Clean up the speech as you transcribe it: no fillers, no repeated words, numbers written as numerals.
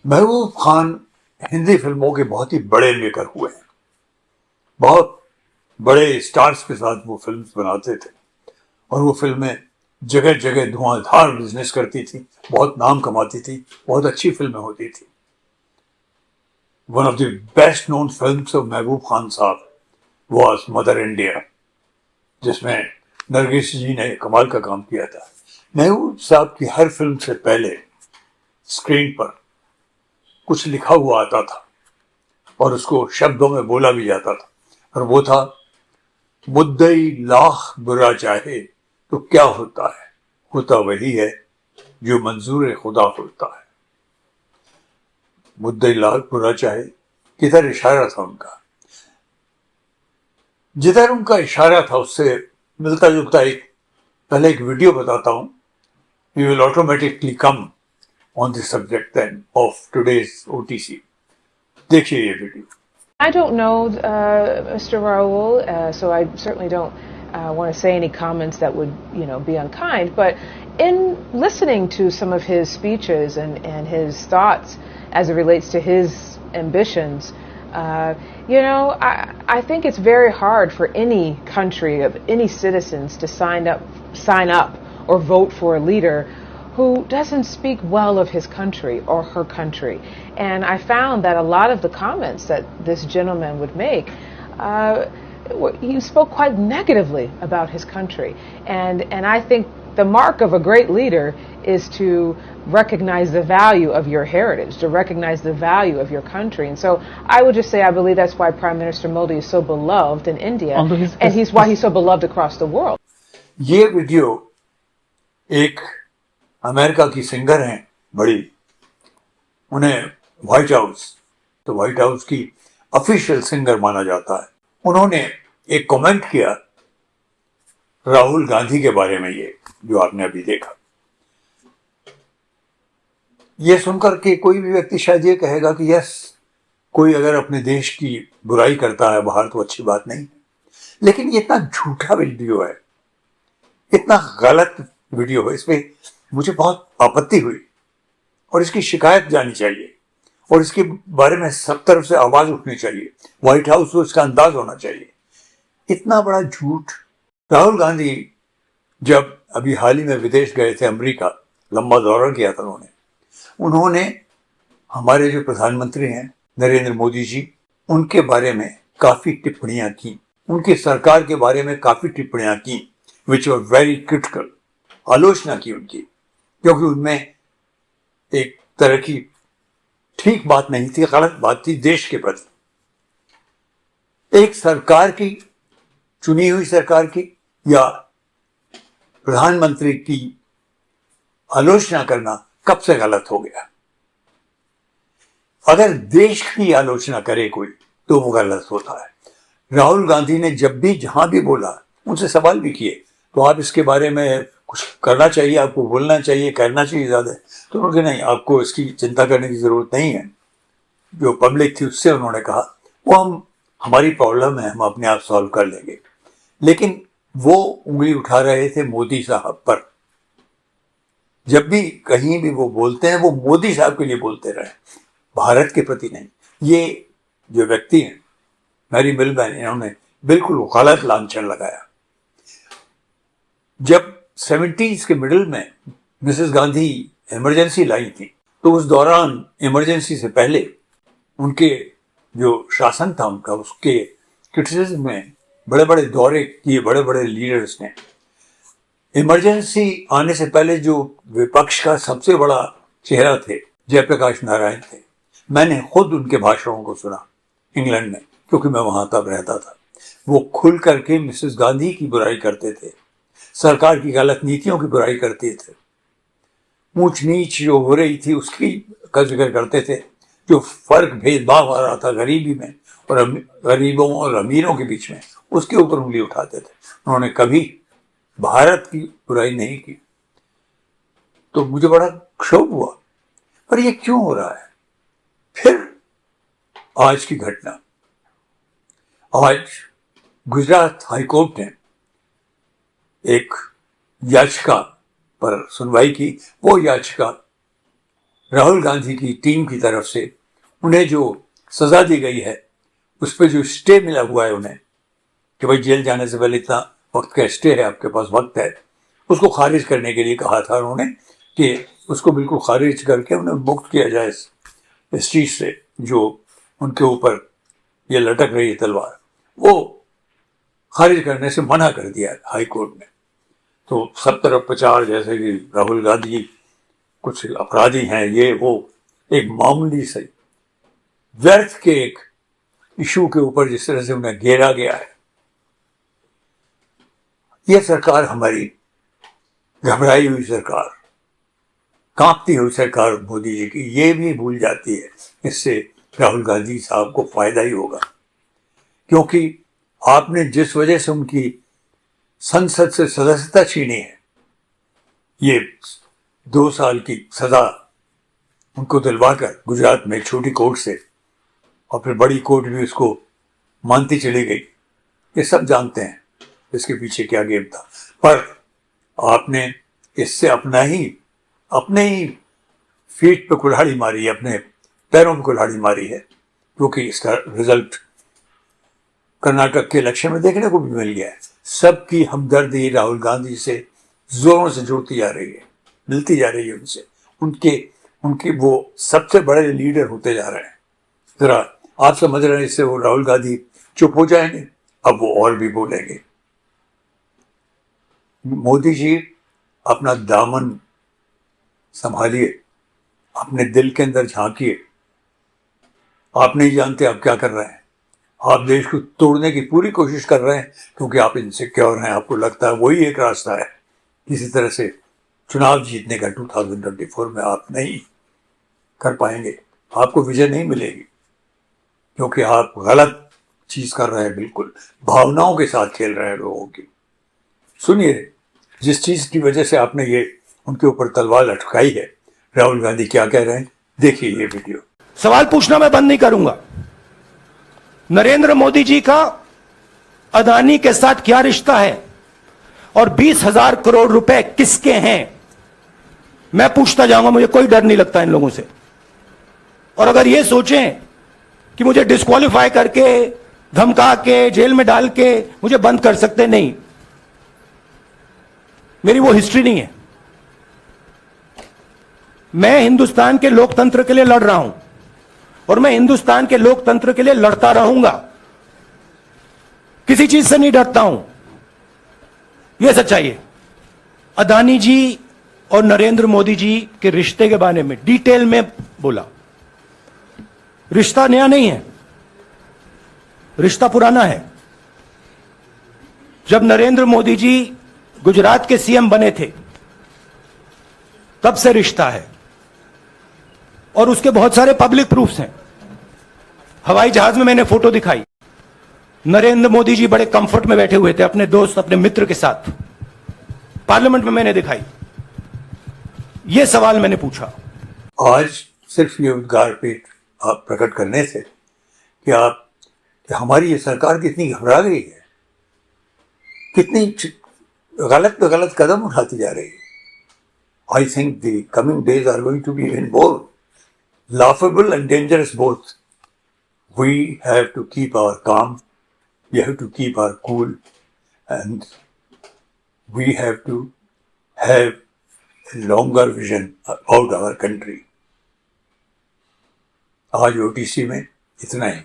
महबूब खान हिंदी फिल्मों के बहुत ही बड़े लेकर हुए हैं। बहुत बड़े स्टार्स के साथ वो फिल्म्स बनाते थे और वो फिल्में जगह जगह धुआंधार बिजनेस करती थी, बहुत नाम कमाती थी, बहुत अच्छी फिल्में होती थी। One of the best known films of Mehboob Khan साहब वाज मदर इंडिया, जिसमें नरगिस जी ने कमाल का काम किया था। महबूब साहब की हर फिल्म से पहले स्क्रीन पर कुछ लिखा हुआ आता था और उसको शब्दों में बोला भी जाता था, और वो था, मुद्दई लाख बुरा चाहे तो क्या होता है, होता वही है जो मंजूर खुदा होता है। मुद्दई लाख बुरा चाहे, किधर इशारा था उनका, जिधर उनका इशारा था उससे मिलता जुलता पहले एक वीडियो बताता हूं। We will automatically come on the subject then of today's OTC. देखिए ये वीडियो। I don't know Mr. Raoul, so I certainly don't want to say any comments that would, be unkind. But in listening to some of his speeches and his thoughts as it relates to his ambitions, I think it's very hard for any country of any citizens to sign up or vote for a leader who doesn't speak well of his country or her country. And I found that a lot of the comments that this gentleman would make, he spoke quite negatively about his country. And I think the mark of a great leader is to recognize the value of your heritage, to recognize the value of your country. And so I would just say I believe that's why Prime Minister Modi is so beloved in India, and why he's so beloved across the world. ये video एक America की singer हैं बड़ी, उन्हें white house की official singer माना जाता है। उन्होंने एक कमेंट किया राहुल गांधी के बारे में, ये जो आपने अभी देखा। ये सुनकर के कोई भी व्यक्ति शायद ये कहेगा कि यस, कोई अगर अपने देश की बुराई करता है बाहर तो अच्छी बात नहीं, लेकिन ये इतना झूठा वीडियो है, इतना गलत वीडियो है, इसमें मुझे बहुत आपत्ति हुई और इसकी शिकायत जानी चाहिए और इसके बारे में सब तरफ से आवाज उठनी चाहिए। व्हाइट हाउस को इसका अंदाज होना चाहिए। इतना बड़ा झूठ। राहुल गांधी जब अभी हाल ही में विदेश गए थे, अमेरिका, लंबा दौरा किया था उन्होंने हमारे जो प्रधानमंत्री हैं नरेंद्र मोदी जी, उनके बारे में काफी टिप्पणियां की, उनकी सरकार के बारे में काफी टिप्पणियां की, विच वर वेरी क्रिटिकल। आलोचना की उनकी, क्योंकि उनमें एक तरह की ठीक बात नहीं थी, गलत बात थी देश के प्रति। एक सरकार की, चुनी हुई सरकार की या प्रधानमंत्री की आलोचना करना कब से गलत हो गया? अगर देश की आलोचना करे कोई तो वो गलत होता है। राहुल गांधी ने जब भी जहां भी बोला, उनसे सवाल भी किए तो आप इसके बारे में कुछ करना चाहिए, आपको बोलना चाहिए, करना चाहिए ज्यादा, तो उन्होंने नहीं, आपको इसकी चिंता करने की जरूरत नहीं है। जो पब्लिक थी उससे उन्होंने कहा वो हमारी प्रॉब्लम है, हम अपने आप सॉल्व कर लेंगे। लेकिन वो उंगली उठा रहे थे मोदी साहब पर। जब भी कहीं भी वो बोलते हैं वो मोदी साहब के लिए बोलते रहे, भारत के प्रति नहीं। ये जो व्यक्ति हैं मैरी मिलबैन, इन्होंने बिल्कुल गलत लांछन लगाया। जब 70s के मिडिल में मिसेस गांधी इमरजेंसी लाई थी, तो उस दौरान इमरजेंसी से पहले उनके जो शासन था उनका, उसके क्रिटिसिज्म में बड़े बड़े दौरे किए बड़े बड़े लीडर्स ने। इमरजेंसी आने से पहले जो विपक्ष का सबसे बड़ा चेहरा थे जयप्रकाश नारायण थे, मैंने खुद उनके भाषणों को सुना इंग्लैंड में, क्योंकि मैं वहां तब रहता था। वो खुल करके मिसेस गांधी की बुराई करते थे, सरकार की गलत नीतियों की बुराई करते थे, ऊंच नीच जो हो रही थी उसकी का जिक्र करते थे, जो फर्क भेदभाव आ रहा था गरीबी में और गरीबों और अमीरों के बीच में, उसके ऊपर उंगली उठाते थे। उन्होंने कभी भारत की बुराई नहीं की। तो मुझे बड़ा क्षोभ हुआ, पर ये क्यों हो रहा है? फिर आज की घटना, आज गुजरात हाईकोर्ट ने एक याचिका पर सुनवाई की। वो याचिका राहुल गांधी की टीम की तरफ से उन्हें जो सजा दी गई है, उस पर जो स्टे मिला हुआ है उन्हें कि भाई जेल जाने से पहले इतना वक्त का स्टे है, आपके पास वक्त है, उसको खारिज करने के लिए कहा था उन्होंने कि उसको बिल्कुल खारिज करके उन्हें मुक्त किया जाए इस चीज से जो उनके ऊपर ये लटक रही है तलवार, वो खारिज करने से मना कर दिया है हाई कोर्ट ने। तो सब तरफ प्रचार जैसे कि राहुल गांधी कुछ अपराधी हैं, ये वो, एक मामूली से व्यर्थ के एक इशू के ऊपर जिस तरह से उन्हें घेरा गया है, यह सरकार हमारी घबराई हुई सरकार, कांपती हुई सरकार मोदी जी की, ये भी भूल जाती है इससे राहुल गांधी साहब को फायदा ही होगा, क्योंकि आपने जिस वजह से उनकी संसद से सदस्यता छीनी है, ये 2 साल की सजा उनको दिलवाकर गुजरात में एक छोटी कोर्ट से, और फिर बड़ी कोर्ट भी उसको मानती चली गई, ये सब जानते हैं इसके पीछे क्या गेम था। पर आपने इससे अपने ही फीट पे कुल्हाड़ी मारी है, अपने पैरों पे कुल्हाड़ी मारी है, क्योंकि इसका रिजल्ट कर्नाटक के इलेक्शन में देखने को भी मिल गया है। सबकी हमदर्दी राहुल गांधी से जोरों से जुड़ती जा रही है, मिलती जा रही है उनसे, उनके वो सबसे बड़े लीडर होते जा रहे हैं। जरा आप समझ रहे हैं इससे वो राहुल गांधी चुप हो जाएंगे, अब वो और भी बोलेंगे। मोदी जी अपना दामन संभालिए, अपने दिल के अंदर झांकिए, आप नहीं जानते आप क्या कर रहे हैं, आप देश को तोड़ने की पूरी कोशिश कर रहे हैं क्योंकि आप इनसिक्योर हैं, आपको लगता है वही एक रास्ता है किसी तरह से चुनाव जीतने का। 2024 में आप नहीं कर पाएंगे, आपको विजय नहीं मिलेगी, क्योंकि आप गलत चीज कर रहे हैं, बिल्कुल भावनाओं के साथ खेल रहे हैं लोगों की। सुनिए, जिस चीज की वजह से आपने ये उनके ऊपर तलवार लटकाई है, राहुल गांधी क्या कह रहे हैं, देखिए ये वीडियो। सवाल पूछना मैं बंद नहीं करूंगा। नरेंद्र मोदी जी का अदानी के साथ क्या रिश्ता है और 20,000 करोड़ रुपए किसके हैं, मैं पूछता जाऊंगा, मुझे कोई डर नहीं लगता इन लोगों से। और अगर ये सोचें कि मुझे डिस्क्वालीफाई करके, धमका के, जेल में डाल के मुझे बंद कर सकते, नहीं, मेरी वो हिस्ट्री नहीं है। मैं हिंदुस्तान के लोकतंत्र के लिए लड़ रहा हूं और मैं हिंदुस्तान के लोकतंत्र के लिए लड़ता रहूंगा, किसी चीज से नहीं डरता हूं, यह सच्चाई है। अदानी जी और नरेंद्र मोदी जी के रिश्ते के बारे में डिटेल में बोला। रिश्ता नया नहीं है, रिश्ता पुराना है। जब नरेंद्र मोदी जी गुजरात के सीएम बने थे तब से रिश्ता है और उसके बहुत सारे पब्लिक प्रूफ्स हैं। हवाई जहाज में मैंने फोटो दिखाई, नरेंद्र मोदी जी बड़े कंफर्ट में बैठे हुए थे अपने दोस्त, अपने मित्र के साथ। पार्लियामेंट में मैंने दिखाई। यह सवाल मैंने पूछा। आज सिर्फ ये उद्गार पे आप प्रकट करने थे कि हमारी ये सरकार कितनी घबरा गई है, कितनी गलत कदम उठाती जा रही है। I think the coming days are going to be even more laughable and dangerous both. We have to keep our calm, we have to keep our cool, and we have to have a longer vision about our country. आज OTC में इतना ही।